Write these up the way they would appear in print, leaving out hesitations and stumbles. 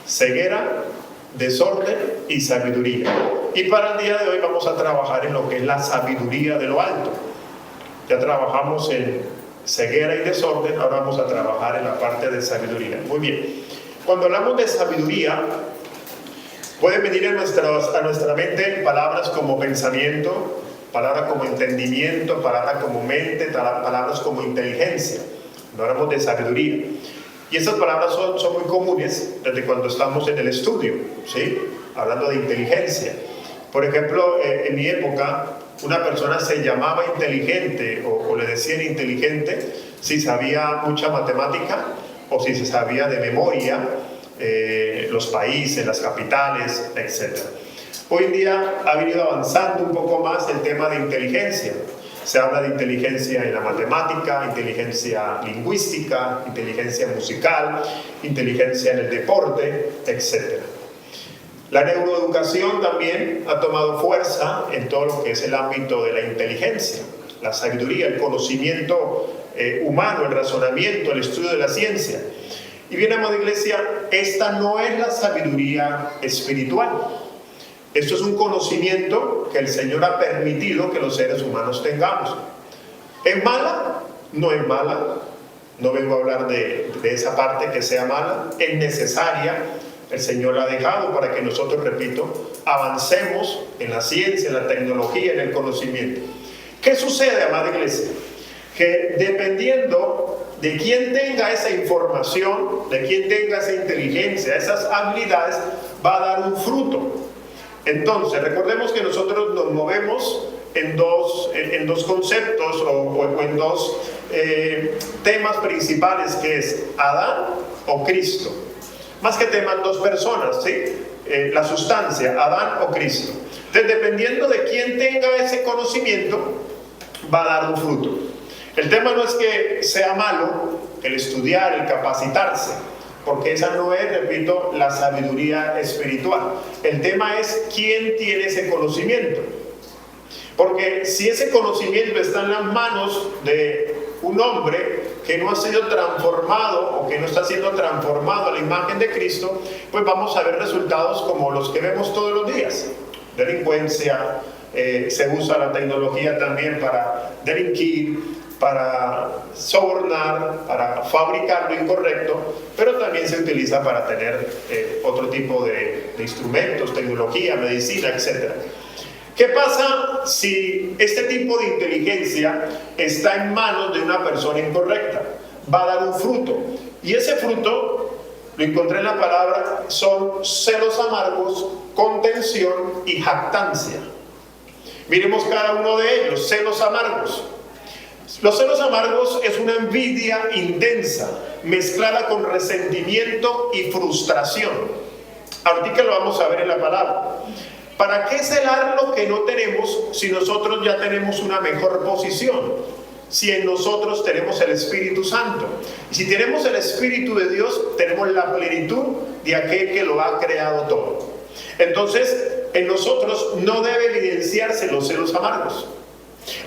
ceguera, desorden y sabiduría. Y para el día de hoy vamos a trabajar en lo que es la sabiduría de lo alto. Ya trabajamos en ceguera y desorden, ahora vamos a trabajar en la parte de sabiduría. Muy bien. Cuando hablamos de sabiduría, pueden venir a nuestra mente palabras como pensamiento, palabras como entendimiento, palabras como mente, palabras como inteligencia. No hablamos de sabiduría. Y esas palabras son muy comunes desde cuando estamos en el estudio, ¿sí? Hablando de inteligencia. Por ejemplo, en mi época, una persona se llamaba inteligente o le decían inteligente si sabía mucha matemática o si se sabía de memoria los países, las capitales, etc. Hoy en día ha venido avanzando un poco más el tema de inteligencia. Se habla de inteligencia en la matemática, inteligencia lingüística, inteligencia musical, inteligencia en el deporte, etc. La neuroeducación también ha tomado fuerza en todo lo que es el ámbito de la inteligencia, la sabiduría, el conocimiento humano, el razonamiento, el estudio de la ciencia. Y bien, amada iglesia, esta no es la sabiduría espiritual. Esto es un conocimiento que el Señor ha permitido que los seres humanos tengamos. ¿Es mala? No es mala. No vengo a hablar de esa parte que sea mala. Es necesaria. El Señor la ha dejado para que nosotros, repito, avancemos en la ciencia, en la tecnología, en el conocimiento. ¿Qué sucede, amada iglesia? Que dependiendo de quién tenga esa información, de quién tenga esa inteligencia, esas habilidades, va a dar un fruto. Entonces, recordemos que nosotros nos movemos en dos conceptos o en dos temas principales, que es Adán o Cristo. Más que temas, dos personas, ¿sí? La sustancia, Adán o Cristo. Entonces, dependiendo de quién tenga ese conocimiento, va a dar un fruto. El tema no es que sea malo el estudiar, el capacitarse, porque esa no es, repito, la sabiduría espiritual. El tema es quién tiene ese conocimiento. Porque si ese conocimiento está en las manos de un hombre que no ha sido transformado o que no está siendo transformado a la imagen de Cristo, pues vamos a ver resultados como los que vemos todos los días. Delincuencia, se usa la tecnología también para delinquir, para sobornar, para fabricar lo incorrecto, pero también se utiliza para tener otro tipo de instrumentos, tecnología, medicina, etc. ¿Qué pasa si este tipo de inteligencia está en manos de una persona incorrecta? Va a dar un fruto, y ese fruto, lo encontré en la palabra, son celos amargos, contención y jactancia. Miremos cada uno de ellos. Celos amargos. Los celos amargos es una envidia intensa, mezclada con resentimiento y frustración. Ahorita lo vamos a ver en la palabra. ¿Para qué celar lo que no tenemos si nosotros ya tenemos una mejor posición? Si en nosotros tenemos el Espíritu Santo. Y si tenemos el Espíritu de Dios, tenemos la plenitud de aquel que lo ha creado todo. Entonces, en nosotros no debe evidenciarse los celos amargos.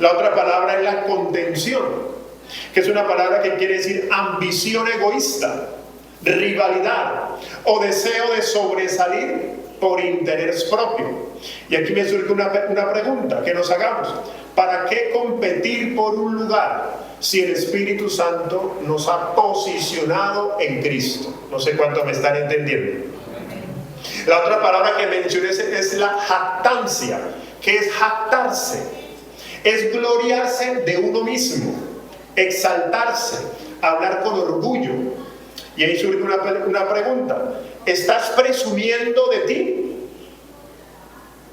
La otra palabra es la contención, que es una palabra que quiere decir ambición egoísta, rivalidad o deseo de sobresalir por interés propio. Y aquí me surge una pregunta que nos hagamos. ¿Para qué competir por un lugar si el Espíritu Santo nos ha posicionado en Cristo? No sé cuánto me están entendiendo. La otra palabra que mencioné es la jactancia, que es jactarse. Es gloriarse de uno mismo, exaltarse, hablar con orgullo. Y ahí surge una pregunta. ¿Estás presumiendo de ti?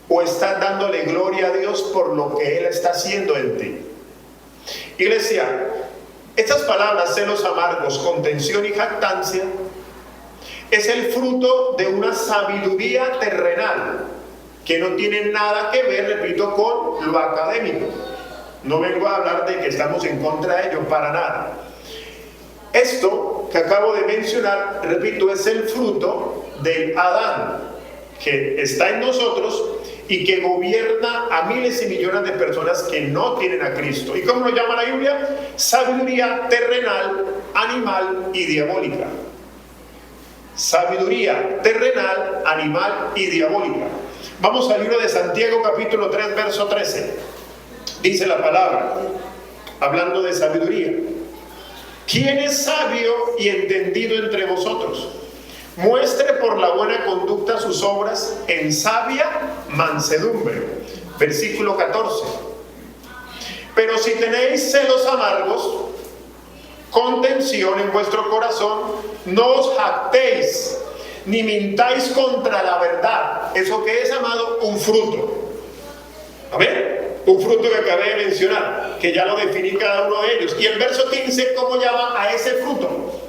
¿O estás dándole gloria a Dios por lo que Él está haciendo en ti? Iglesia, estas palabras, celos amargos, contención y jactancia, es el fruto de una sabiduría terrenal que no tiene nada que ver, repito, con lo académico. No vengo a hablar de que estamos en contra de ello, para nada. Esto que acabo de mencionar, repito, es el fruto del Adán que está en nosotros y que gobierna a miles y millones de personas que no tienen a Cristo. ¿Y cómo lo llama la Biblia? Sabiduría terrenal, animal y diabólica. sabiduría terrenal, animal y diabólica. Vamos al libro de Santiago capítulo 3 verso 13. Dice la palabra, hablando de sabiduría: ¿quién es sabio y entendido entre vosotros? Muestre por la buena conducta sus obras en sabia mansedumbre. Versículo 14. Pero si tenéis celos amargos, contención en vuestro corazón, no os jactéis, ni mintáis contra la verdad. ¿Eso qué es, amado? Un fruto. Amén. Un fruto que acabé de mencionar, que ya lo definí cada uno de ellos. Y el verso 15, ¿cómo llama a ese fruto?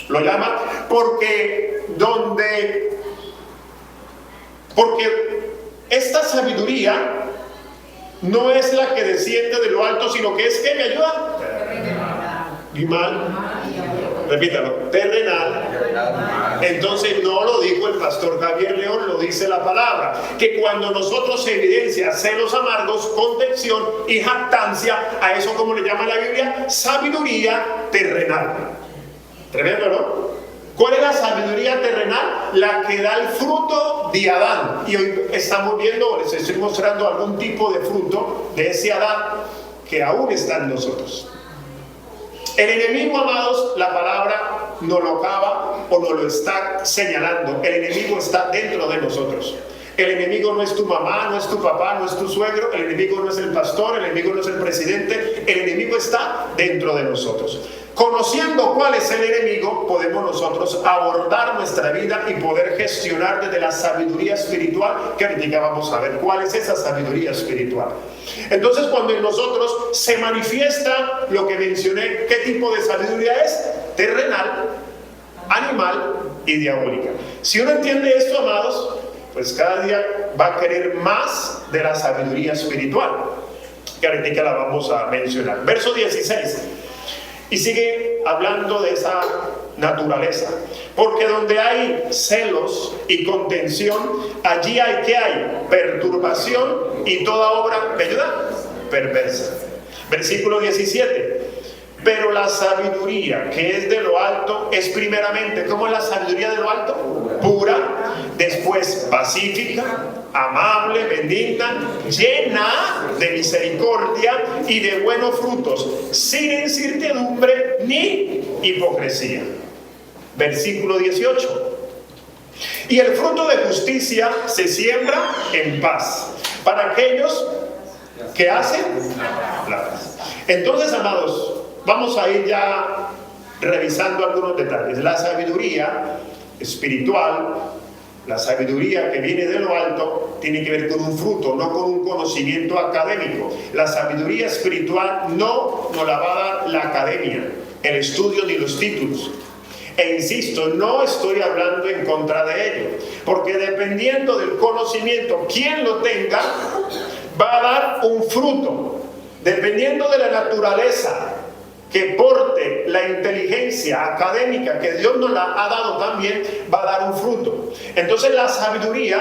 Lo llama porque esta sabiduría no es la que desciende de lo alto, sino que es que me ayuda. Repítalo, terrenal. Entonces no lo dijo el pastor Javier León, lo dice la palabra, que cuando nosotros se evidencia celos amargos, contención y jactancia, a eso, como le llama la Biblia, sabiduría terrenal. Tremendo, ¿no? ¿Cuál es la sabiduría terrenal? La que da el fruto de Adán. Y hoy estamos viendo, les estoy mostrando algún tipo de fruto de ese Adán que aún está en nosotros. El enemigo, amados, la palabra no lo acaba o no lo está señalando. El enemigo está dentro de nosotros. El enemigo no es tu mamá, no es tu papá, no es tu suegro. El enemigo no es el pastor, el enemigo no es el presidente. El enemigo está dentro de nosotros. Conociendo cuál es el enemigo, podemos nosotros abordar nuestra vida y poder gestionar desde la sabiduría espiritual, que ahorita vamos a ver cuál es esa sabiduría espiritual. Entonces, cuando en nosotros se manifiesta lo que mencioné, ¿qué tipo de sabiduría es? Terrenal, animal y diabólica. Si uno entiende esto, amados, pues cada día va a querer más de la sabiduría espiritual, que ahorita la vamos a mencionar. Verso 16. Y sigue hablando de esa naturaleza. Porque donde hay celos y contención, allí hay, ¿qué hay? Perturbación y toda obra, ¿me ayuda? Perversa. Versículo 17. Pero la sabiduría que es de lo alto es primeramente, ¿cómo es la sabiduría de lo alto? Pura, después pacífica, amable, benigna, llena de misericordia y de buenos frutos, sin incertidumbre ni hipocresía. Versículo 18. Y el fruto de justicia se siembra en paz para aquellos que hacen la paz. Entonces, amados, vamos a ir ya revisando algunos detalles. La sabiduría espiritual, la sabiduría que viene de lo alto, tiene que ver con un fruto, no con un conocimiento académico. La sabiduría espiritual no nos la va a dar la academia, el estudio ni los títulos. E insisto, no estoy hablando en contra de ello, porque dependiendo del conocimiento, quien lo tenga, va a dar un fruto. Dependiendo de la naturaleza que porte la inteligencia académica que Dios nos la ha dado también, va a dar un fruto. Entonces la sabiduría,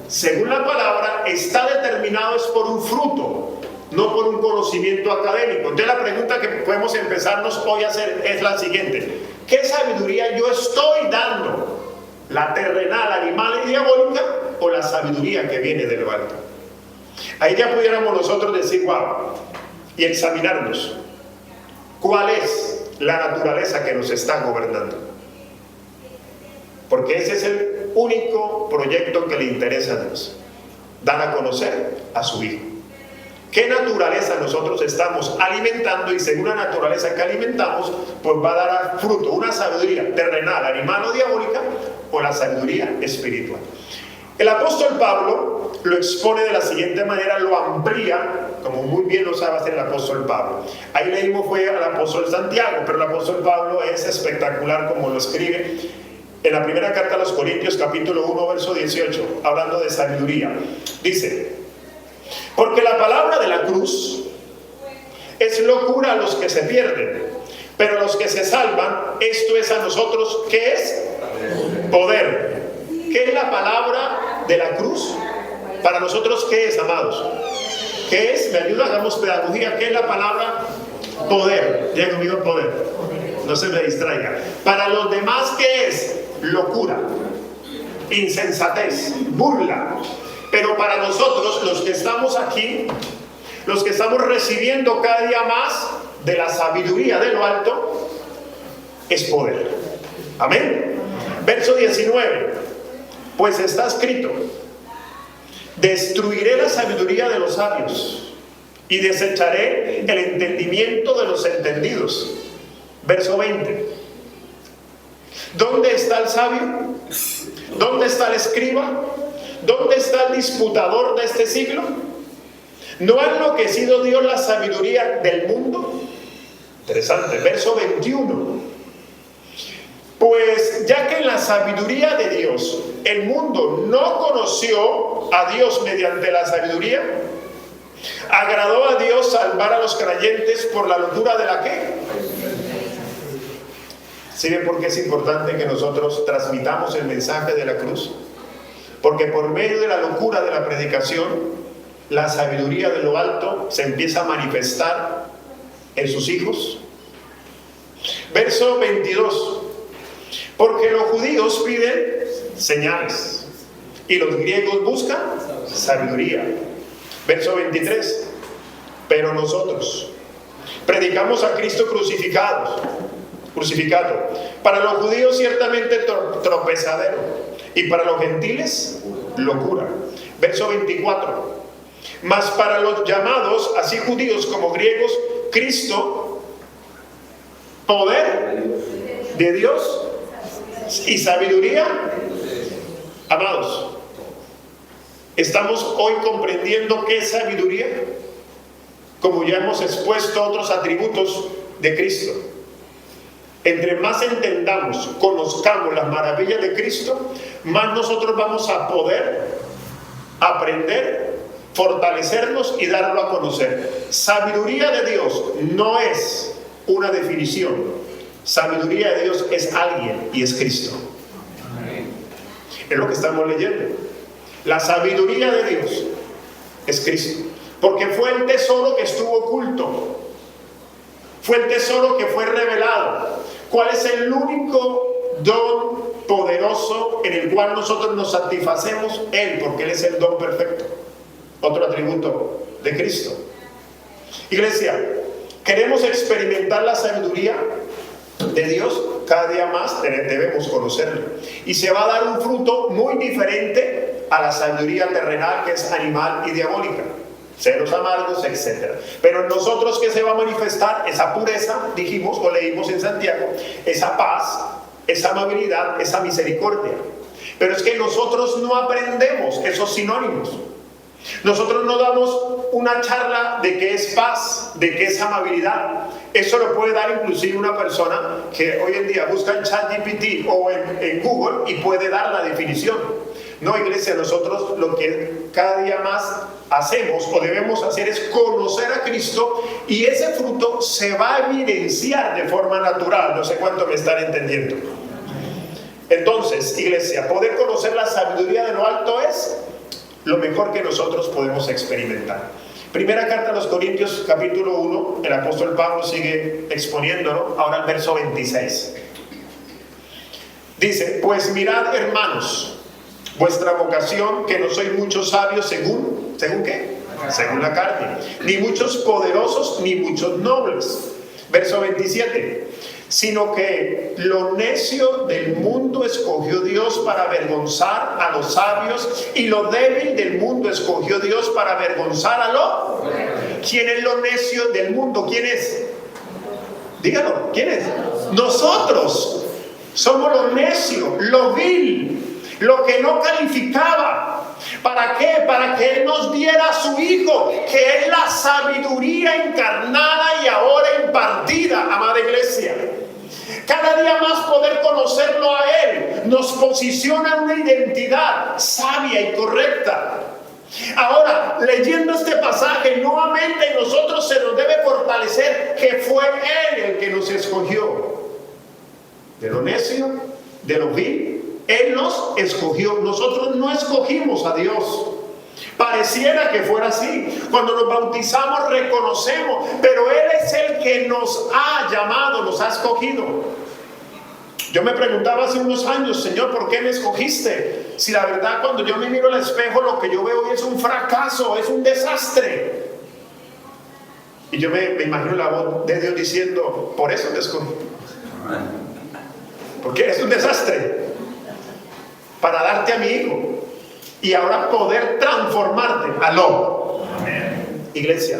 según la palabra, está determinado es por un fruto, no por un conocimiento académico. Entonces la pregunta que podemos empezarnos hoy a hacer es la siguiente: ¿qué sabiduría yo estoy dando? ¿La terrenal, animal y diabólica, o la sabiduría que viene de lo alto? Ahí ya pudiéramos nosotros decir, wow, y examinarnos. ¿Cuál es la naturaleza que nos está gobernando? Porque ese es el único proyecto que le interesa a Dios: dar a conocer a su Hijo. ¿Qué naturaleza nosotros estamos alimentando? Y según la naturaleza que alimentamos, pues va a dar fruto una sabiduría terrenal, animal o diabólica, o la sabiduría espiritual. El apóstol Pablo lo expone de la siguiente manera, lo amplía, como muy bien lo sabe hacer el apóstol Pablo. Ahí leímos fue al apóstol Santiago, pero el apóstol Pablo es espectacular como lo escribe en la primera carta a los Corintios, capítulo 1, verso 18, hablando de sabiduría. Dice: porque la palabra de la cruz es locura a los que se pierden, pero a los que se salvan, esto es a nosotros, ¿qué es? Poder. ¿Qué es la palabra de la cruz? Para nosotros, ¿qué es, amados? ¿Qué es? ¿Me ayuda? Hagamos pedagogía. ¿Qué es la palabra? Poder. Diga conmigo, poder. No se me distraiga. Para los demás, ¿qué es? locura, insensatez, burla. Pero para nosotros, los que estamos aquí, los que estamos recibiendo cada día más de la sabiduría de lo alto, es poder. Amén. Verso 19. Pues está escrito: destruiré la sabiduría de los sabios y desecharé el entendimiento de los entendidos. Verso 20. ¿Dónde está el sabio? ¿Dónde está el escriba? ¿Dónde está el disputador de este siglo? ¿No ha enloquecido Dios la sabiduría del mundo? Interesante. Verso 21. Pues ya que en la sabiduría de Dios el mundo no conoció a Dios mediante la sabiduría, agradó a Dios salvar a los creyentes por la locura de la ¿qué? ¿Sí ven por qué es importante que nosotros transmitamos el mensaje de la cruz? Porque por medio de la locura de la predicación, la sabiduría de lo alto se empieza a manifestar en sus hijos. Verso 22. Porque los judíos piden señales y los griegos buscan sabiduría. Verso 23. Pero nosotros predicamos a Cristo crucificado. Para los judíos ciertamente tropezadero y para los gentiles locura. Verso 24. Mas para los llamados, así judíos como griegos, Cristo, poder de Dios y sabiduría. Amados, ¿estamos hoy comprendiendo qué es sabiduría? Como ya hemos expuesto otros atributos de Cristo. Entre más entendamos, conozcamos las maravillas de Cristo, más nosotros vamos a poder aprender, fortalecernos y darlo a conocer. Sabiduría de Dios no es una definición. Sabiduría de Dios es alguien y es Cristo. Es lo que estamos leyendo. La sabiduría de Dios es Cristo. Porque fue el tesoro que estuvo oculto. Fue el tesoro que fue revelado. ¿Cuál es el único don poderoso en el cual nosotros nos satisfacemos? Él, porque Él es el don perfecto. Otro atributo de Cristo. Iglesia, queremos experimentar la sabiduría de Dios. Cada día más debemos conocerlo. Y se va a dar un fruto muy diferente a la sabiduría terrenal, que es animal y diabólica. Celos amargos, etc. Pero en nosotros, ¿qué se va a manifestar? Esa pureza, dijimos o leímos en Santiago, esa paz, esa amabilidad, esa misericordia. Pero es que nosotros no aprendemos esos sinónimos. Nosotros no damos una charla de qué es paz, de qué es amabilidad. Eso lo puede dar inclusive una persona que hoy en día busca en ChatGPT o en Google y puede dar la definición. No, iglesia, nosotros lo que cada día más hacemos o debemos hacer es conocer a Cristo, y ese fruto se va a evidenciar de forma natural. No sé cuánto me están entendiendo. Entonces, iglesia, poder conocer la sabiduría de lo alto es lo mejor que nosotros podemos experimentar. Primera carta a los Corintios, capítulo 1, el apóstol Pablo sigue exponiéndolo, ahora el verso 26. Dice: pues mirad, hermanos, vuestra vocación, que no sois muchos sabios ¿según qué? Según la carne, ni muchos poderosos, ni muchos nobles. Verso 27. Sino que lo necio del mundo escogió Dios para avergonzar a los sabios, y lo débil del mundo escogió Dios para avergonzar a lo... ¿Quién es lo necio del mundo? ¿Quién es? Dígalo, ¿quién es? Nosotros somos lo necio, lo vil, lo que no calificaba. ¿Para qué? Para que Él nos diera a su Hijo, que es la sabiduría encarnada y ahora impartida, amada iglesia. Cada día más poder conocerlo a Él nos posiciona en una identidad sabia y correcta. Ahora, leyendo este pasaje, nuevamente nosotros se nos debe fortalecer que fue Él el que nos escogió. De lo necio, de lo vil, Él nos escogió. Nosotros no escogimos a Dios. Pareciera que fuera así. Cuando nos bautizamos reconocemos, pero Él es el que nos ha llamado, nos ha escogido. Yo me preguntaba hace unos años, Señor, ¿por qué me escogiste? Si la verdad, cuando yo me miro al espejo, lo que yo veo hoy es un fracaso, es un desastre. Y yo me imagino la voz de Dios diciendo, por eso te escogí. Porque eres un desastre. Para darte a mi hijo. Y ahora poder transformarte. Aló. Iglesia,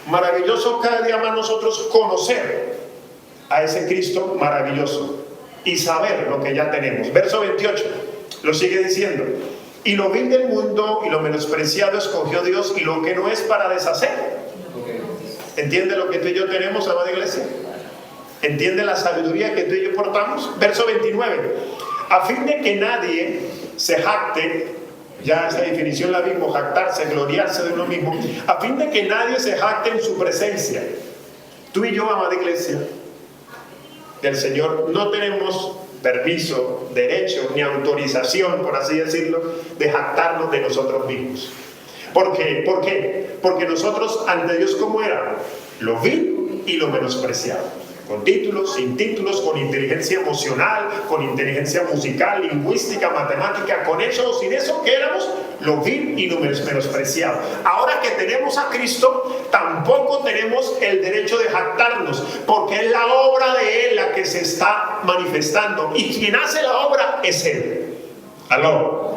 maravilloso cada día más nosotros conocer a ese Cristo maravilloso y saber lo que ya tenemos. Verso 28 lo sigue diciendo: y lo vil del mundo y lo menospreciado escogió Dios, y lo que no es para deshacer. ¿Entiende lo que tú y yo tenemos, amada iglesia? ¿Entiende la sabiduría que tú y yo portamos? Verso 29: a fin de que nadie se jacte. Ya esa definición la vimos: jactarse, gloriarse de uno mismo. A fin de que nadie se jacte en su presencia. Tú y yo, amada iglesia del Señor, no tenemos permiso, derecho ni autorización, por así decirlo, de jactarnos de nosotros mismos. ¿Por qué? ¿Por qué? Porque nosotros ante Dios, ¿cómo era? Lo vil y lo menospreciado. Con títulos, sin títulos, con inteligencia emocional, con inteligencia musical, lingüística, matemática, con eso o sin eso, ¿qué éramos? Lo vil y lo menospreciado. Ahora que tenemos a Cristo, tampoco tenemos el derecho de jactarnos, porque es la obra de Él la que se está manifestando, y quien hace la obra es Él. ¿Aló?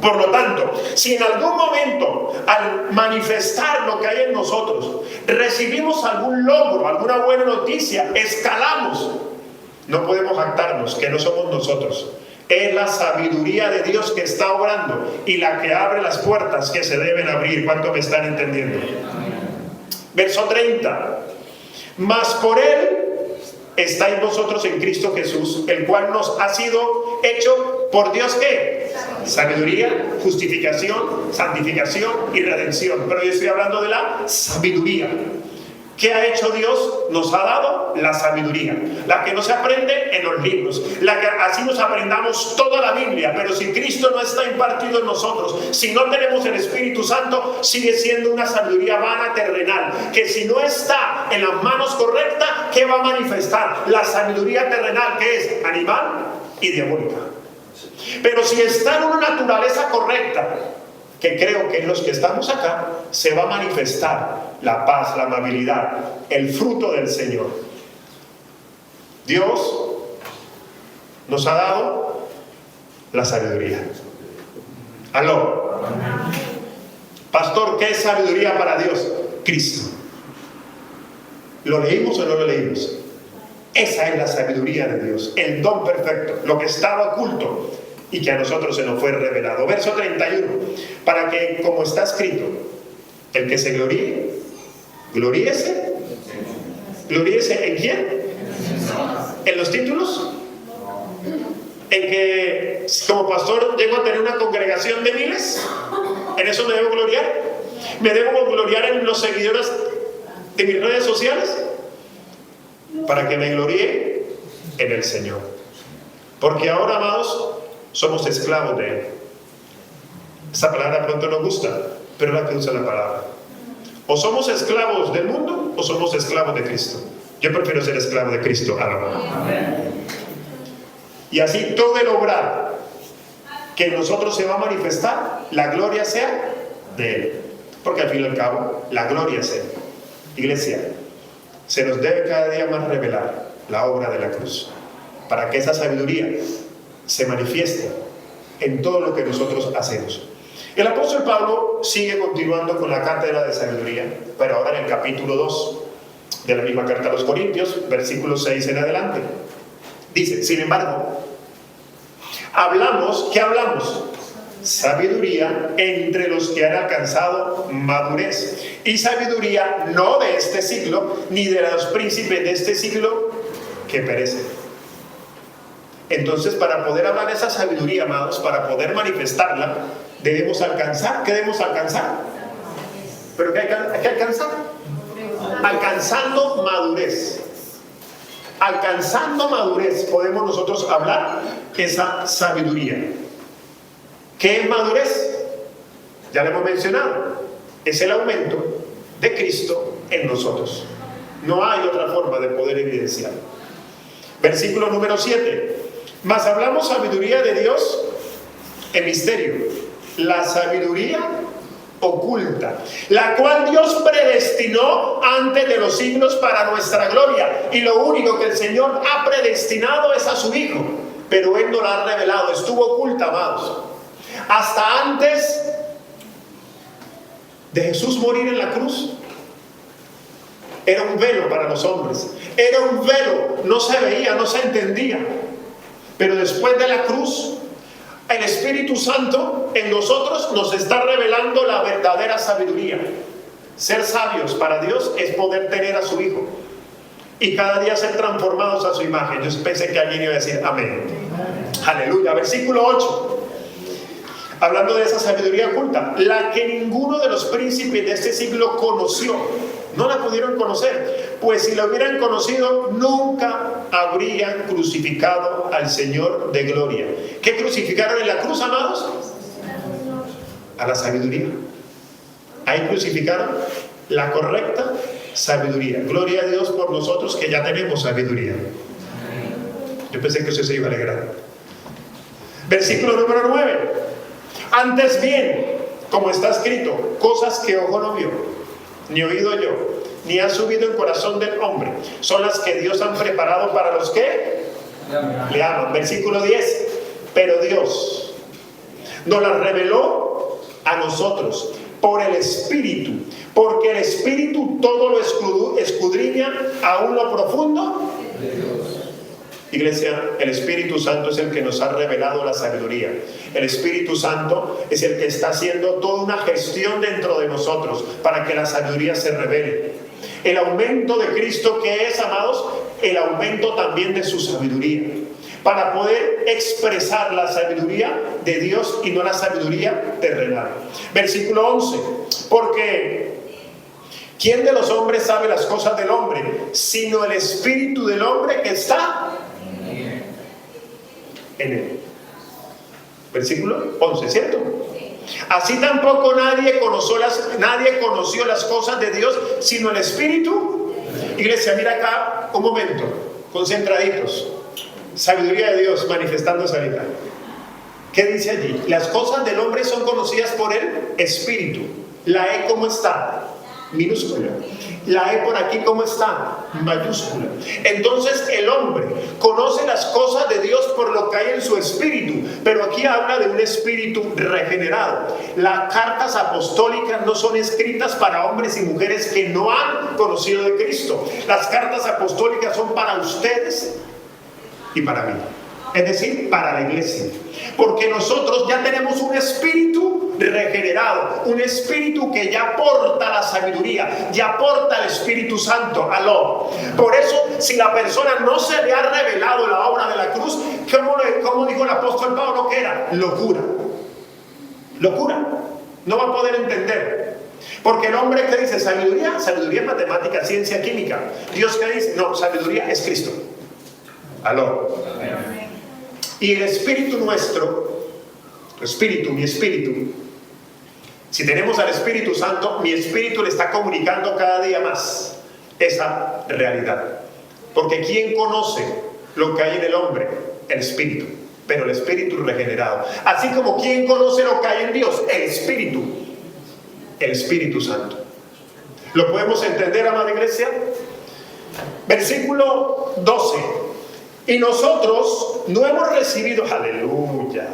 Por lo tanto, si en algún momento, al manifestar lo que hay en nosotros, recibimos algún logro, alguna buena noticia, escalamos, no podemos jactarnos que no somos nosotros. Es la sabiduría de Dios que está obrando y la que abre las puertas que se deben abrir. ¿Cuánto me están entendiendo? Verso 30: mas por Él estáis vosotros en Cristo Jesús, el cual nos ha sido hecho por Dios, ¿qué? Sabiduría, justificación, santificación y redención. Pero yo estoy hablando de la sabiduría. ¿Qué ha hecho Dios? Nos ha dado la sabiduría, la que no se aprende en los libros, la que así nos aprendamos toda la Biblia. Pero si Cristo no está impartido en nosotros, si no tenemos el Espíritu Santo, sigue siendo una sabiduría vana, terrenal, que si no está en las manos correctas, ¿qué va a manifestar? La sabiduría terrenal, que es animal y diabólica. Pero si está en una naturaleza correcta, que creo que en los que estamos acá se va a manifestar la paz, la amabilidad, el fruto del Señor. Dios nos ha dado la sabiduría. Aló. Pastor, ¿qué es sabiduría para Dios? Cristo. ¿Lo leímos o no lo leímos? Esa es la sabiduría de Dios, el don perfecto, lo que estaba oculto y que a nosotros se nos fue revelado. Verso 31: para que, como está escrito, el que se gloríe, gloríese. ¿Gloríese en quién? ¿En los títulos? ¿En que como pastor llego a tener una congregación de miles? ¿En eso me debo gloriar? ¿Me debo gloriar en los seguidores de mis redes sociales? Para que me gloríe en el Señor. Porque ahora, amados, somos esclavos de Él. Esa palabra pronto nos gusta, pero es la que usa la palabra. O somos esclavos del mundo o somos esclavos de Cristo. Yo prefiero ser esclavo de Cristo. Amén. Y así todo el obrar que en nosotros se va a manifestar, la gloria sea de Él. Porque al fin y al cabo, la gloria es Él. Iglesia, se nos debe cada día más revelar la obra de la cruz, para que esa sabiduría se manifieste en todo lo que nosotros hacemos. El apóstol Pablo sigue continuando con la cátedra de sabiduría, pero ahora en el capítulo 2 de la misma carta a los Corintios, versículo 6 en adelante. Dice: sin embargo, ¿qué hablamos? Sabiduría entre los que han alcanzado madurez. Y sabiduría no de este siglo, ni de los príncipes de este siglo que perecen. Entonces, para poder hablar de esa sabiduría, amados, para poder manifestarla, debemos alcanzar. ¿Qué debemos alcanzar? ¿Pero qué hay que alcanzar? Alcanzando madurez. Alcanzando madurez podemos nosotros hablar esa sabiduría. ¿Qué es madurez? Ya lo hemos mencionado. Es el aumento de Cristo en nosotros. No hay otra forma de poder evidenciarlo. Versículo número 7. Mas hablamos sabiduría de Dios en misterio, la sabiduría oculta, la cual Dios predestinó antes de los siglos para nuestra gloria. Y lo único que el Señor ha predestinado es a su Hijo, pero Él no la ha revelado, estuvo oculta, amados. Hasta antes de Jesús morir en la cruz, era un velo para los hombres, era un velo, no se veía, no se entendía. Pero después de la cruz, el Espíritu Santo en nosotros nos está revelando la verdadera sabiduría. Ser sabios para Dios es poder tener a su Hijo y cada día ser transformados a su imagen. Yo pensé que alguien iba a decir amén. Aleluya. Versículo 8. Hablando de esa sabiduría oculta, la que ninguno de los príncipes de este siglo conoció. No la pudieron conocer, pues si la hubieran conocido, nunca habrían crucificado al Señor de gloria. ¿Qué crucificaron en la cruz, amados? A la sabiduría. Ahí crucificaron la correcta sabiduría. Gloria a Dios por nosotros que ya tenemos sabiduría. Yo pensé que usted se iba a alegrar. Versículo número 9. Antes bien, como está escrito, cosas que ojo no vio, ni oído yo, ni ha subido el corazón del hombre, son las que Dios ha preparado para los que le aman. Versículo 10. Pero Dios nos las reveló a nosotros por el Espíritu, porque el Espíritu todo lo escudriña aún lo profundo de Dios. Iglesia, el Espíritu Santo es el que nos ha revelado la sabiduría. El Espíritu Santo es el que está haciendo toda una gestión dentro de nosotros para que la sabiduría se revele. El aumento de Cristo, ¿qué es, amados? El aumento también de su sabiduría, para poder expresar la sabiduría de Dios y no la sabiduría terrenal. Versículo 11. Porque ¿quién de los hombres sabe las cosas del hombre, sino el espíritu del hombre que está en él? Versículo 11, ¿cierto? Así tampoco nadie conoció las cosas de Dios, sino el Espíritu. Iglesia, mira acá un momento, concentraditos. Sabiduría de Dios manifestándose ahorita. ¿Qué dice allí? Las cosas del hombre son conocidas por el Espíritu. La E, ¿cómo está? Minúscula. La E por aquí, ¿cómo está? Mayúscula. Entonces el hombre conoce las cosas de Dios por lo que hay en su espíritu, pero aquí habla de un espíritu regenerado. Las cartas apostólicas no son escritas para hombres y mujeres que no han conocido de Cristo. Las cartas apostólicas son para ustedes y para mí, es decir, para la iglesia, porque nosotros ya tenemos un espíritu regenerado, un espíritu que ya porta la sabiduría, ya porta el Espíritu Santo. Aló. Por eso, si la persona no se le ha revelado la obra de la cruz, ¿cómo dijo el apóstol Pablo que era? Locura. Locura. No va a poder entender. Porque el hombre que dice sabiduría, sabiduría es matemática, ciencia, química. Dios que dice, no, sabiduría es Cristo. Aló. Y el espíritu nuestro, espíritu, mi espíritu, si tenemos al Espíritu Santo, mi espíritu le está comunicando cada día más esa realidad. Porque ¿quién conoce lo que hay en el hombre? El espíritu, pero el espíritu regenerado. Así como ¿quién conoce lo que hay en Dios? El Espíritu Santo. ¿Lo podemos entender, amada iglesia? Versículo 12. Y nosotros no hemos recibido, aleluya,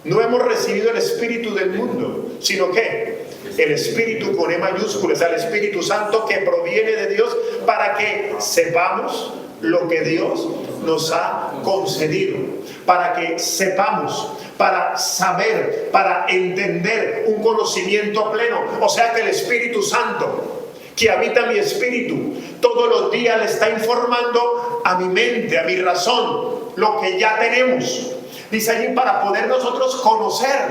no hemos recibido el espíritu del mundo, sino que el espíritu con E mayúscula, es el Espíritu Santo que proviene de Dios, para que sepamos lo que Dios nos ha concedido, para que sepamos, para saber, para entender un conocimiento pleno. O sea que el Espíritu Santo que habita mi espíritu todos los días le está informando a mi mente, a mi razón, lo que ya tenemos. Dice allí, para poder nosotros conocer,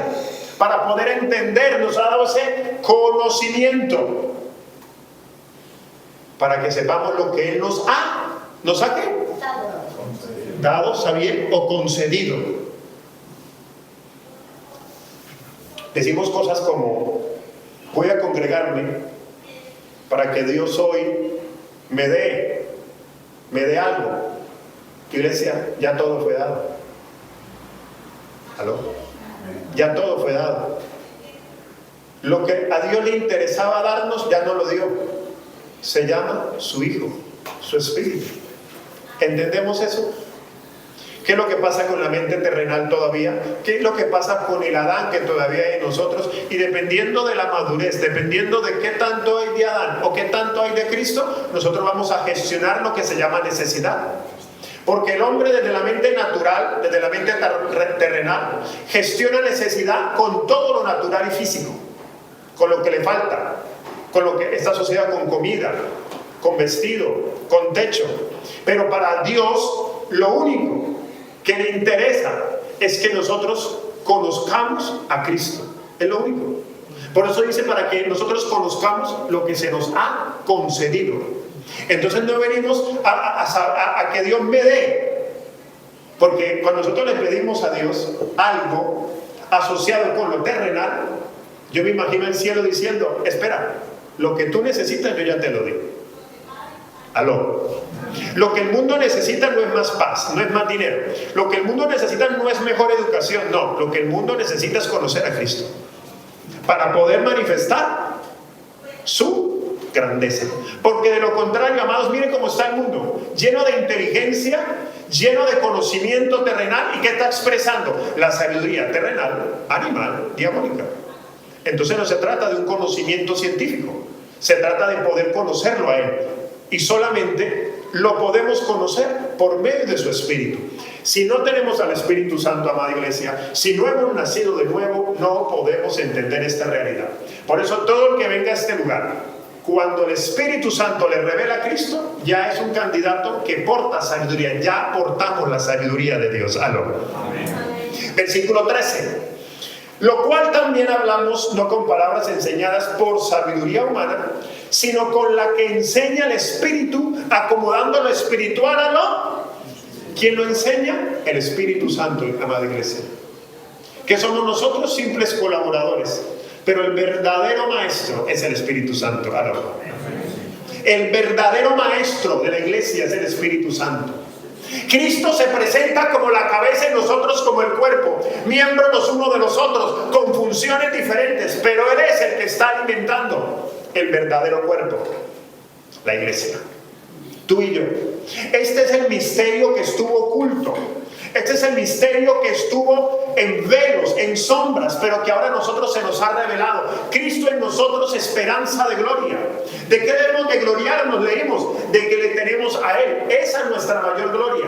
para poder entender, nos ha dado ese conocimiento, para que sepamos lo que Él nos ha ¿qué? Dado, saber o concedido. Decimos cosas como, voy a congregarme para que Dios hoy me dé algo. Iglesia, ya todo fue dado. ¿Aló? Ya todo fue dado. Lo que a Dios le interesaba darnos, ya no lo dio. Se llama su Hijo, su Espíritu. ¿Entendemos eso? ¿Qué es lo que pasa con la mente terrenal todavía? ¿Qué es lo que pasa con el Adán que todavía hay en nosotros? Y dependiendo de la madurez, dependiendo de qué tanto hay de Adán o qué tanto hay de Cristo, nosotros vamos a gestionar lo que se llama necesidad. Porque el hombre desde la mente natural, desde la mente terrenal, gestiona necesidad con todo lo natural y físico, con lo que le falta, con lo que esta sociedad, con comida, con vestido, con techo. Pero para Dios, lo único que le interesa es que nosotros conozcamos a Cristo. Es lo único. Por eso dice, para que nosotros conozcamos lo que se nos ha concedido. Entonces no venimos a que Dios me dé, porque cuando nosotros le pedimos a Dios algo asociado con lo terrenal, yo me imagino el cielo diciendo, espera, lo que tú necesitas yo ya te lo di. Aló. Lo que el mundo necesita no es más paz, no es más dinero. Lo que el mundo necesita no es mejor educación, no. Lo que el mundo necesita es conocer a Cristo para poder manifestar su grandeza. Porque de lo contrario, amados, miren cómo está el mundo, lleno de inteligencia, lleno de conocimiento terrenal. ¿Y qué está expresando? La sabiduría terrenal, animal, diabólica. Entonces no se trata de un conocimiento científico, se trata de poder conocerlo a Él. Y solamente lo podemos conocer por medio de su Espíritu. Si no tenemos al Espíritu Santo, amada iglesia, si no hemos nacido de nuevo, no podemos entender esta realidad. Por eso todo el que venga a este lugar, cuando el Espíritu Santo le revela a Cristo, ya es un candidato que porta sabiduría. Ya portamos la sabiduría de Dios. Aló. Amén. Versículo 13. Lo cual también hablamos no con palabras enseñadas por sabiduría humana, sino con la que enseña el Espíritu, acomodando lo espiritual a lo... ¿Quién lo enseña? El Espíritu Santo, amada iglesia. Que somos nosotros simples colaboradores, pero el verdadero maestro es el Espíritu Santo. El verdadero maestro de la iglesia es el Espíritu Santo. Cristo se presenta como la cabeza y nosotros como el cuerpo, miembros los unos de los otros, con funciones diferentes, pero Él es el que está alimentando el verdadero cuerpo, la iglesia, tú y yo. Este es el misterio que estuvo oculto. Este es el misterio que estuvo en velos, en sombras, pero que ahora a nosotros se nos ha revelado. Cristo en nosotros, esperanza de gloria. ¿De qué debemos de gloriarnos? Leímos de que le tenemos a Él. Esa es nuestra mayor gloria.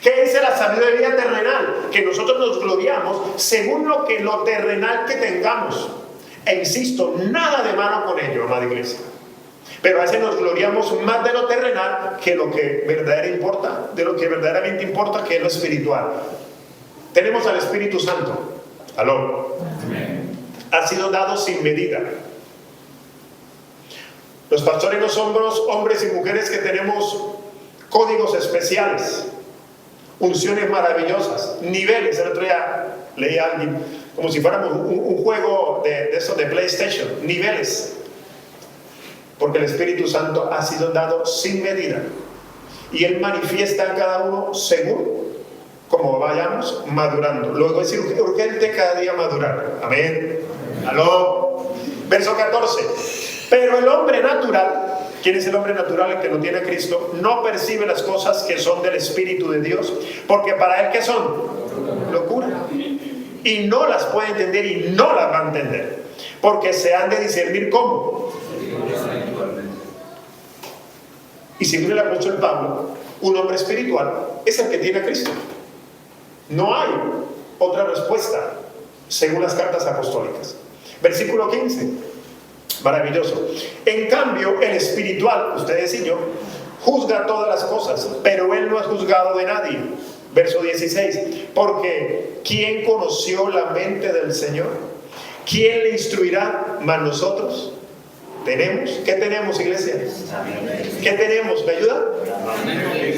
¿Qué dice la sabiduría terrenal? Que nosotros nos gloriamos según lo terrenal que tengamos. E insisto, nada de malo con ello, amada iglesia. Pero a veces nos gloriamos más de lo terrenal que lo que verdaderamente importa, que es lo espiritual. Tenemos al Espíritu Santo. Aló. Amén. Ha sido dado sin medida. Los pastores no somos hombres y mujeres que tenemos códigos especiales, unciones maravillosas, niveles. El otro día leí a alguien como si fuéramos un juego de esos de PlayStation, niveles. Porque el Espíritu Santo ha sido dado sin medida. Y Él manifiesta en cada uno según como vayamos madurando. Luego es urgente cada día madurar. Amén. Aló. Verso 14. Pero el hombre natural, ¿quién es el hombre natural? El que no tiene a Cristo, no percibe las cosas que son del Espíritu de Dios, porque para él, ¿qué son? Locura. Y no las puede entender y no las va a entender, porque se han de discernir ¿cómo? Y según el apóstol Pablo, un hombre espiritual es el que tiene a Cristo. No hay otra respuesta según las cartas apostólicas. Versículo 15, maravilloso. En cambio, el espiritual, ustedes y yo, juzga todas las cosas, pero él no es juzgado de nadie. Verso 16, porque ¿quién conoció la mente del Señor? ¿Quién le instruirá más nosotros? ¿Tenemos? ¿Qué tenemos, iglesia? ¿Qué tenemos? ¿Me ayuda?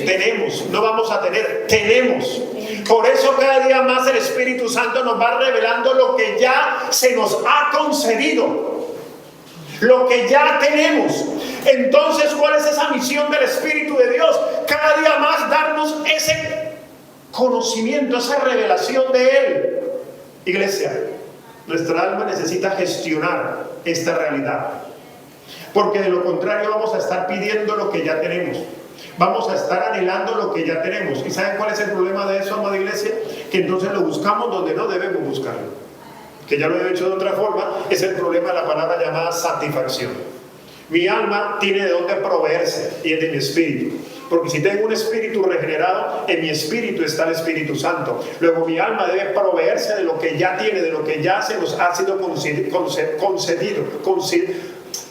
Tenemos, no vamos a tener, tenemos. Por eso cada día más el Espíritu Santo nos va revelando lo que ya se nos ha concedido, lo que ya tenemos. Entonces, ¿cuál es esa misión del Espíritu de Dios? cada día más darnos ese conocimiento, esa revelación de Él. Iglesia, nuestra alma necesita gestionar esta realidad, porque de lo contrario vamos a estar pidiendo lo que ya tenemos, vamos a estar anhelando lo que ya tenemos. ¿Y saben cuál es el problema de eso, amada iglesia? Que entonces lo buscamos donde no debemos buscarlo, que ya lo he dicho de otra forma, es el problema de la palabra llamada satisfacción. Mi alma tiene de dónde proveerse, y es de mi espíritu. Porque si tengo un espíritu regenerado, en mi espíritu está el Espíritu Santo. Luego mi alma debe proveerse de lo que ya tiene, de lo que ya se nos ha sido concedido,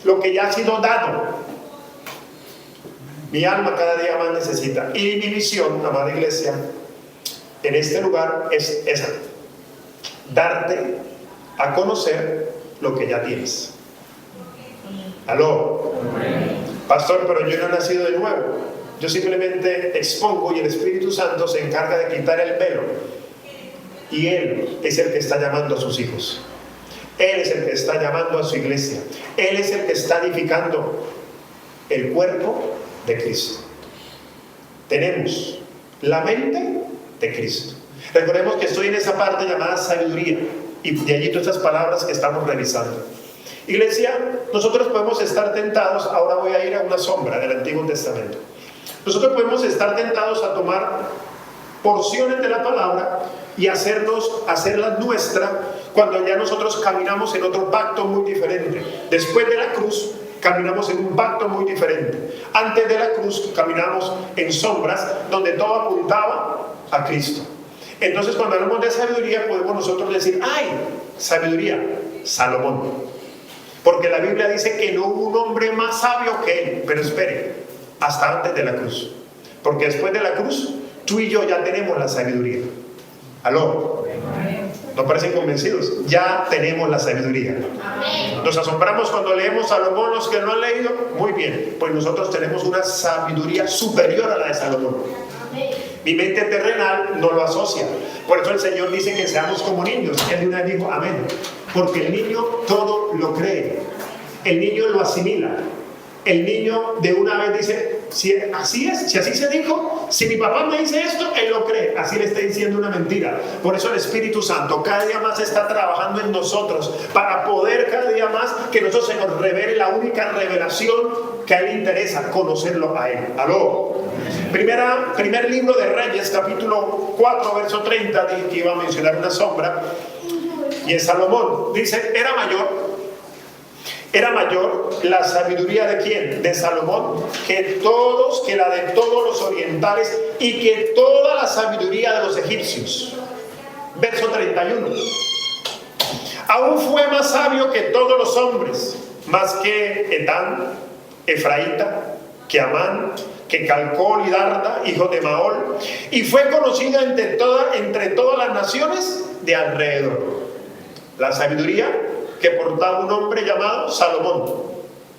lo que ya ha sido dado. Mi alma cada día más necesita. Y mi misión, amada iglesia, en este lugar es esa: darte a conocer lo que ya tienes. ¿Aló? Pastor, pero yo no he nacido de nuevo. Yo simplemente expongo y el Espíritu Santo se encarga de quitar el velo. Y Él es el que está llamando a sus hijos. Él es el que está llamando a su iglesia. Él es el que está edificando el cuerpo de Cristo. Tenemos la mente de Cristo. Recordemos que estoy en esa parte llamada sabiduría. Y de allí todas estas palabras que estamos revisando. Iglesia, nosotros podemos estar tentados, ahora voy a ir a una sombra del Antiguo Testamento. Nosotros podemos estar tentados a tomar porciones de la palabra y hacerlas nuestra cuando ya nosotros caminamos en otro pacto muy diferente. Después de la cruz, caminamos en un pacto muy diferente. Antes de la cruz, caminamos en sombras donde todo apuntaba a Cristo. Entonces, cuando hablamos de sabiduría, podemos nosotros decir: ¡ay! Sabiduría, Salomón. Porque la Biblia dice que no hubo un hombre más sabio que él. Pero espere, hasta antes de la cruz. Porque después de la cruz, tú y yo ya tenemos la sabiduría. ¿Aló? ¿No parecen convencidos? Ya tenemos la sabiduría. Nos asombramos cuando leemos Salomón, los que no han leído. Muy bien, pues nosotros tenemos una sabiduría superior a la de Salomón. Mi mente terrenal no lo asocia. Por eso el Señor dice que seamos como niños. Él de una vez dijo amén. Porque el niño todo lo cree. El niño lo asimila. El niño de una vez dice: si así es, si así se dijo, si mi papá me dice esto, él lo cree. Así le está diciendo una mentira. Por eso el Espíritu Santo cada día más está trabajando en nosotros, para poder cada día más que nosotros se nos revele la única revelación que a él le interesa, conocerlo a él. ¿Aló? Primer libro de Reyes, capítulo 4, verso 30, que iba a mencionar una sombra. Y en Salomón dice: era mayor la sabiduría de ¿quién? De Salomón, que la de todos los orientales, y que toda la sabiduría de los egipcios. Verso 31. Aún fue más sabio que todos los hombres, más que Etán, Efraíta, que Amán, que Calcol y Darda, hijo de Maol, y fue conocido entre todas las naciones de alrededor. La sabiduría que portaba un hombre llamado Salomón,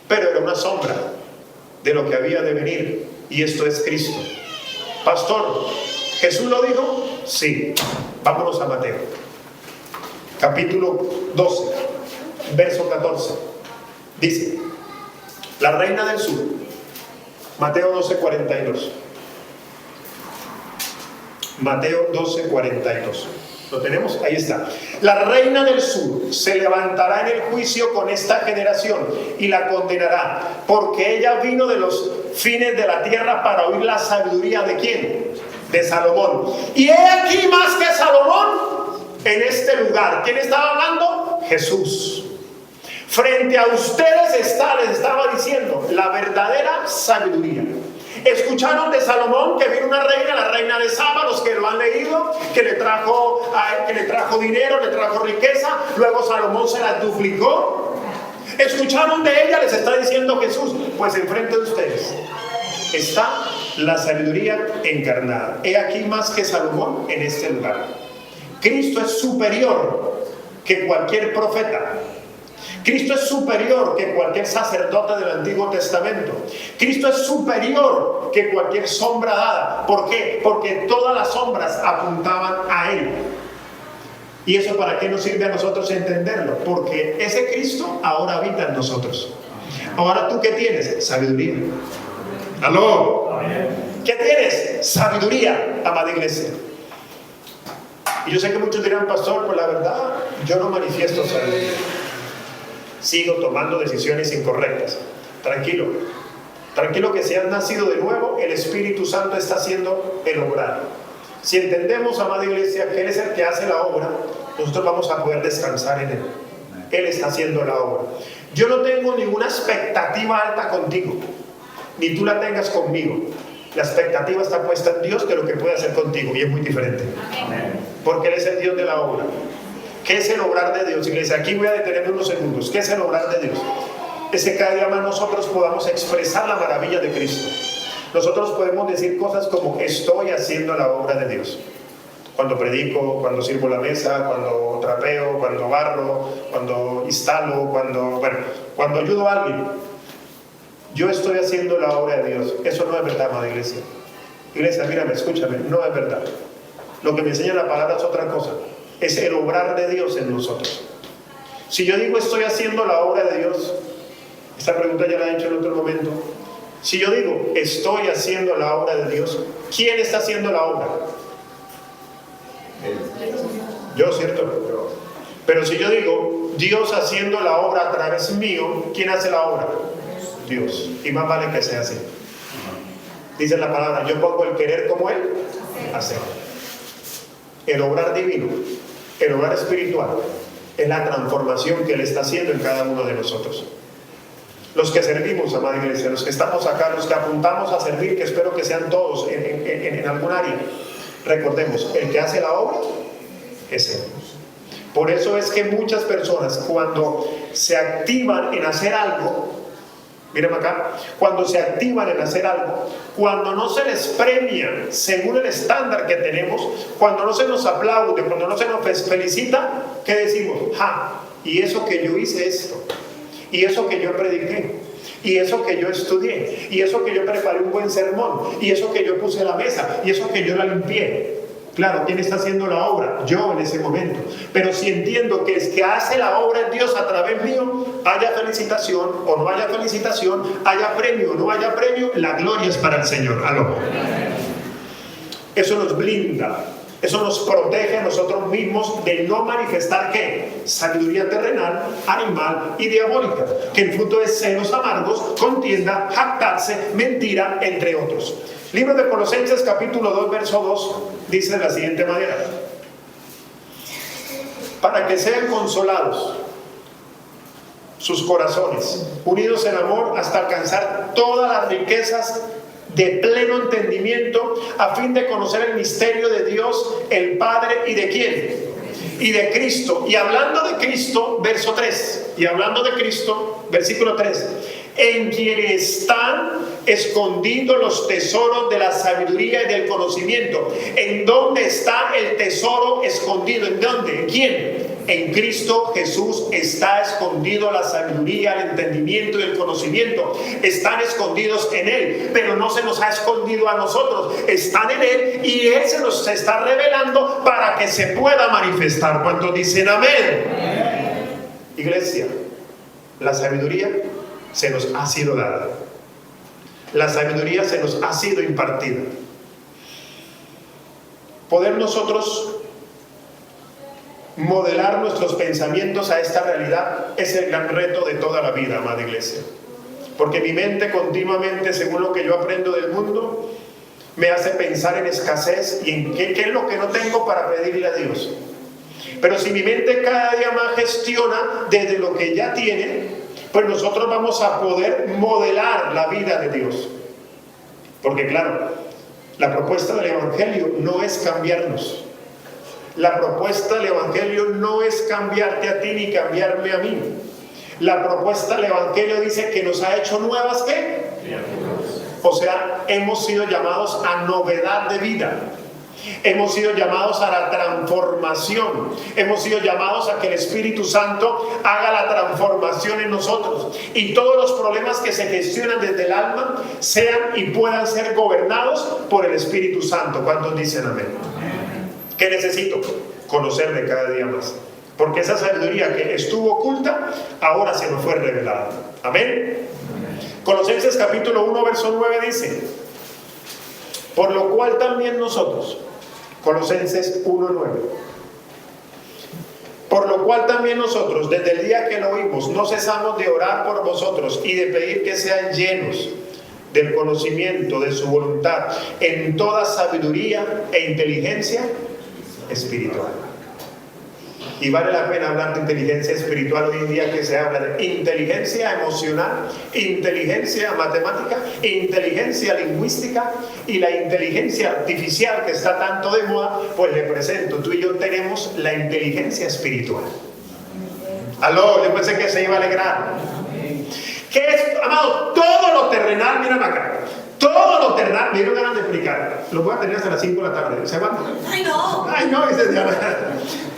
pero era una sombra de lo que había de venir, y esto es Cristo. Pastor, ¿Jesús lo dijo? Sí. Vámonos a Mateo, capítulo 12, verso 14. Dice: la reina del sur, Mateo 12, 42. Mateo 12, 42. ¿Lo tenemos? Ahí está. La reina del sur se levantará en el juicio con esta generación y la condenará, porque ella vino de los fines de la tierra para oír la sabiduría ¿de quién? De Salomón. Y he aquí más que Salomón en este lugar. ¿Quién estaba hablando? Jesús. Frente a ustedes les estaba diciendo la verdadera sabiduría. Escucharon de Salomón que vino una reina, la reina de Saba, los que lo han leído, que le trajo dinero, le trajo riqueza. Luego Salomón se la duplicó. Escucharon de ella, les está diciendo Jesús: pues enfrente de ustedes está la sabiduría encarnada. He aquí más que Salomón en este lugar. Cristo es superior que cualquier profeta. Cristo es superior que cualquier sacerdote del Antiguo Testamento. Cristo es superior que cualquier sombra dada. ¿Por qué? Porque todas las sombras apuntaban a Él. ¿Y eso para qué nos sirve a nosotros entenderlo? Porque ese Cristo ahora habita en nosotros. Ahora, ¿tú qué tienes? Sabiduría. ¿Aló? ¿Qué tienes? Sabiduría, amada iglesia. Y yo sé que muchos dirán, pastor, pues la verdad, yo no manifiesto sabiduría. Sigo tomando decisiones incorrectas. Tranquilo. Tranquilo que si has nacido de nuevo, el Espíritu Santo está haciendo el obrar. Si entendemos, amada iglesia, que Él es el que hace la obra, nosotros vamos a poder descansar en Él. Él está haciendo la obra. Yo no tengo ninguna expectativa alta contigo, ni tú la tengas conmigo. La expectativa está puesta en Dios de lo que puede hacer contigo, y es muy diferente. Amén. Porque Él es el Dios de la obra. ¿Qué es el obrar de Dios, iglesia? Aquí voy a detenerme unos segundos. ¿Qué es el obrar de Dios? Es que cada día más nosotros podamos expresar la maravilla de Cristo. Nosotros podemos decir cosas como: estoy haciendo la obra de Dios. Cuando predico, cuando sirvo la mesa, cuando trapeo, cuando barro, cuando instalo, cuando ayudo a alguien. Yo estoy haciendo la obra de Dios. Eso no es verdad, amada iglesia. Iglesia, mírame, escúchame, no es verdad. Lo que me enseña la palabra es otra cosa. Es el obrar de Dios en nosotros. Si yo digo estoy haciendo la obra de Dios, esta pregunta ya la he hecho en otro momento. Si yo digo estoy haciendo la obra de Dios, ¿quién está haciendo la obra? Yo, ¿cierto? Pero si yo digo Dios haciendo la obra a través mío, ¿quién hace la obra? Dios. Y más vale que sea así. Dice la palabra: yo pongo el querer como Él hacer. El obrar divino, el obrar espiritual, es la transformación que Él está haciendo en cada uno de nosotros. Los que servimos, amada iglesia, los que estamos acá, los que apuntamos a servir, que espero que sean todos en algún área, recordemos, el que hace la obra es Él. Por eso es que muchas personas, cuando se activan en hacer algo, miren acá, cuando se activan en hacer algo, cuando no se les premia según el estándar que tenemos, cuando no se nos aplaude, cuando no se nos felicita, ¿qué decimos? Y eso que yo hice esto, y eso que yo prediqué, y eso que yo estudié, y eso que yo preparé un buen sermón, y eso que yo puse la mesa, y eso que yo la limpié. Claro, ¿quién está haciendo la obra? Yo en ese momento. Pero si entiendo que es que hace la obra en Dios a través mío, haya felicitación o no haya felicitación, haya premio o no haya premio, la gloria es para el Señor. Aló. Eso nos blinda, eso nos protege a nosotros mismos de no manifestar ¿qué? Sabiduría terrenal, animal y diabólica, que el fruto es celos amargos, contienda, jactarse, mentira, entre otros. Libro de Colosenses capítulo 2 verso 2 dice de la siguiente manera: para que sean consolados sus corazones, unidos en amor hasta alcanzar todas las riquezas de pleno entendimiento, a fin de conocer el misterio de Dios el Padre. ¿Y de quién? Y de Cristo. Y hablando de Cristo, verso 3, y hablando de Cristo, versículo 3, en quien están escondidos los tesoros de la sabiduría y del conocimiento. ¿En dónde está el tesoro escondido? ¿En dónde? ¿En quién? En Cristo Jesús está escondido la sabiduría, el entendimiento y el conocimiento. Están escondidos en Él, pero no se nos ha escondido a nosotros. Están en Él y Él se nos está revelando para que se pueda manifestar. ¿Cuántos dicen amén? Iglesia, la sabiduría se nos ha sido dada. La sabiduría se nos ha sido impartida. Poder nosotros modelar nuestros pensamientos a esta realidad es el gran reto de toda la vida, amada iglesia. Porque mi mente continuamente, según lo que yo aprendo del mundo, me hace pensar en escasez y en qué es lo que no tengo para pedirle a Dios. Pero si mi mente cada día más gestiona desde lo que ya tiene, pues nosotros vamos a poder modelar la vida de Dios. Porque claro, la propuesta del Evangelio no es cambiarnos. La propuesta del Evangelio no es cambiarte a ti ni cambiarme a mí. La propuesta del Evangelio dice que nos ha hecho nuevas ¿qué? O sea, hemos sido llamados a novedad de vida. Hemos sido llamados a la transformación. Hemos sido llamados a que el Espíritu Santo haga la transformación en nosotros. Y todos los problemas que se gestionan desde el alma sean y puedan ser gobernados por el Espíritu Santo. ¿Cuántos dicen amén? ¿Qué necesito? Conocerle cada día más. Porque esa sabiduría que estuvo oculta, ahora se nos fue revelada. Amén. Colosenses capítulo 1 verso 9 dice: Por lo cual también nosotros, Colosenses 1:9, por lo cual también nosotros, desde el día que lo oímos, no cesamos de orar por vosotros y de pedir que sean llenos del conocimiento de su voluntad en toda sabiduría e inteligencia espiritual. Y vale la pena hablar de inteligencia espiritual hoy en día, que se habla de inteligencia emocional, inteligencia matemática, inteligencia lingüística y la inteligencia artificial que está tanto de moda. Pues le presento, tú y yo tenemos la inteligencia espiritual. Aló, yo pensé que se iba a alegrar. ¿Qué es, amado? Todo lo terrenal, mírame acá. Todo lo terrenal, me dieron ganas de explicar. Lo voy a tener hasta las 5 de la tarde. ¿Se aguanta? ¡Ay, no! ¡Ay, no! Dice Diana.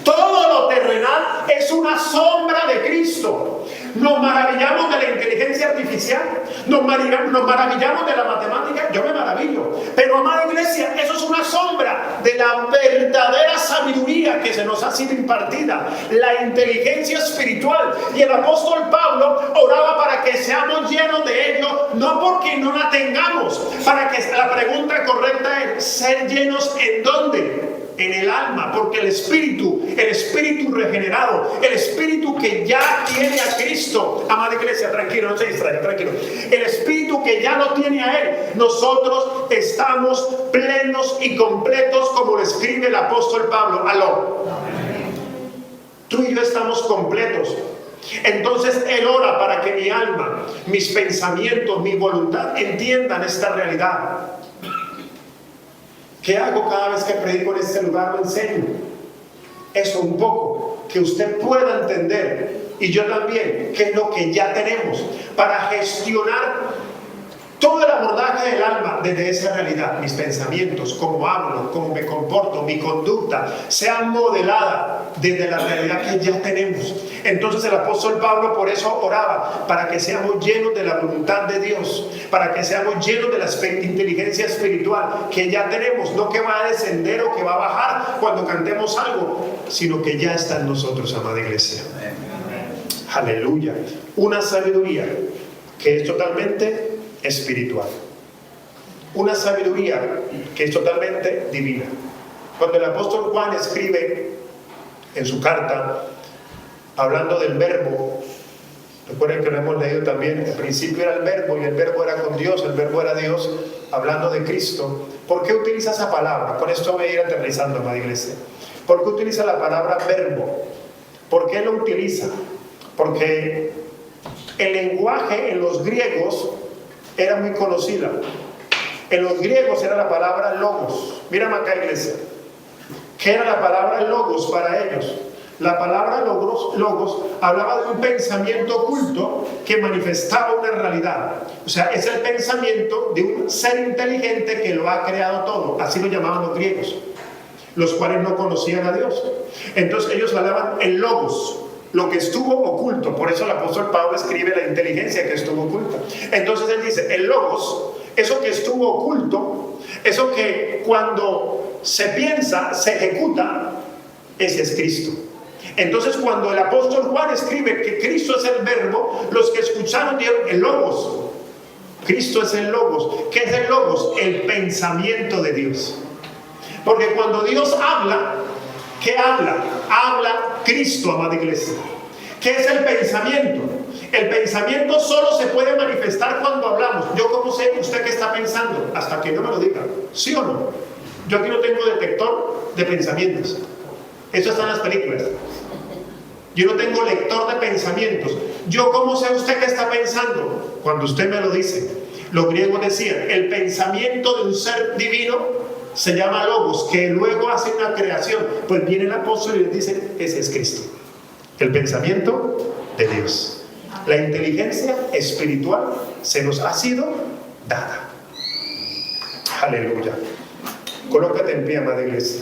Todo lo terrenal es una sombra de Cristo. Nos maravillamos de la inteligencia artificial, nos maravillamos de la matemática. Yo me maravillo. Pero, amada iglesia, eso es una sombra de la verdadera sabiduría que se nos ha sido impartida, la inteligencia espiritual. Y el apóstol Pablo oraba para que seamos llenos de ello, no porque no la tengamos. Para que la pregunta correcta es: ¿ser llenos en dónde? En el alma, porque el espíritu regenerado, el espíritu que ya tiene a Cristo, amada iglesia, tranquilo, no se distraiga, tranquilo, el espíritu que ya lo tiene a Él, nosotros estamos plenos y completos, como lo escribe el apóstol Pablo. Aló, tú y yo estamos completos. Entonces Él ora para que mi alma, mis pensamientos, mi voluntad entiendan esta realidad. ¿Qué hago cada vez que predico en este lugar? Lo enseño. Eso un poco, que usted pueda entender, y yo también, qué es lo que ya tenemos para gestionar todo el abordaje del alma desde esa realidad. Mis pensamientos, cómo hablo, cómo me comporto, mi conducta, sean modeladas desde la realidad que ya tenemos. Entonces el apóstol Pablo por eso oraba, para que seamos llenos de la voluntad de Dios, para que seamos llenos de la inteligencia espiritual que ya tenemos, no que va a descender o que va a bajar cuando cantemos algo, sino que ya está en nosotros, amada iglesia. Aleluya. Una sabiduría que es totalmente espiritual, una sabiduría que es totalmente divina. Cuando el apóstol Juan escribe en su carta hablando del verbo, recuerden que lo hemos leído también, al principio era el verbo y el verbo era con Dios, el verbo era Dios, hablando de Cristo. ¿Por qué utiliza esa palabra? Con esto voy a ir aterrizando, amada iglesia. ¿Por qué utiliza la palabra verbo? ¿Por qué lo utiliza? Porque el lenguaje en los griegos era muy conocida. En los griegos era la palabra logos. Mírame acá, iglesia. ¿Qué era la palabra logos para ellos? La palabra logos hablaba de un pensamiento oculto que manifestaba una realidad. O sea, es el pensamiento de un ser inteligente que lo ha creado todo. Así lo llamaban los griegos, los cuales no conocían a Dios. Entonces ellos hablaban el logos, lo que estuvo oculto. Por eso el apóstol Pablo escribe la inteligencia que estuvo oculta. Entonces él dice, el logos, eso que estuvo oculto, eso que cuando se piensa, se ejecuta, ese es Cristo. Entonces cuando el apóstol Juan escribe que Cristo es el verbo, los que escucharon dijeron, el logos. Cristo es el logos. ¿Qué es el logos? El pensamiento de Dios. Porque cuando Dios habla, ¿qué habla? Habla Cristo, amada iglesia. ¿Qué es el pensamiento? El pensamiento solo se puede manifestar cuando hablamos. ¿Yo cómo sé usted qué está pensando? Hasta que no me lo diga. ¿Sí o no? Yo aquí no tengo detector de pensamientos. Eso está en las películas. Yo no tengo lector de pensamientos. ¿Yo cómo sé usted qué está pensando? Cuando usted me lo dice. Los griegos decían, el pensamiento de un ser divino se llama logos, que luego hace una creación. Pues viene el apóstol y les dice, ese es Cristo, el pensamiento de Dios. La inteligencia espiritual se nos ha sido dada. Aleluya. Colócate en pie, amada iglesia.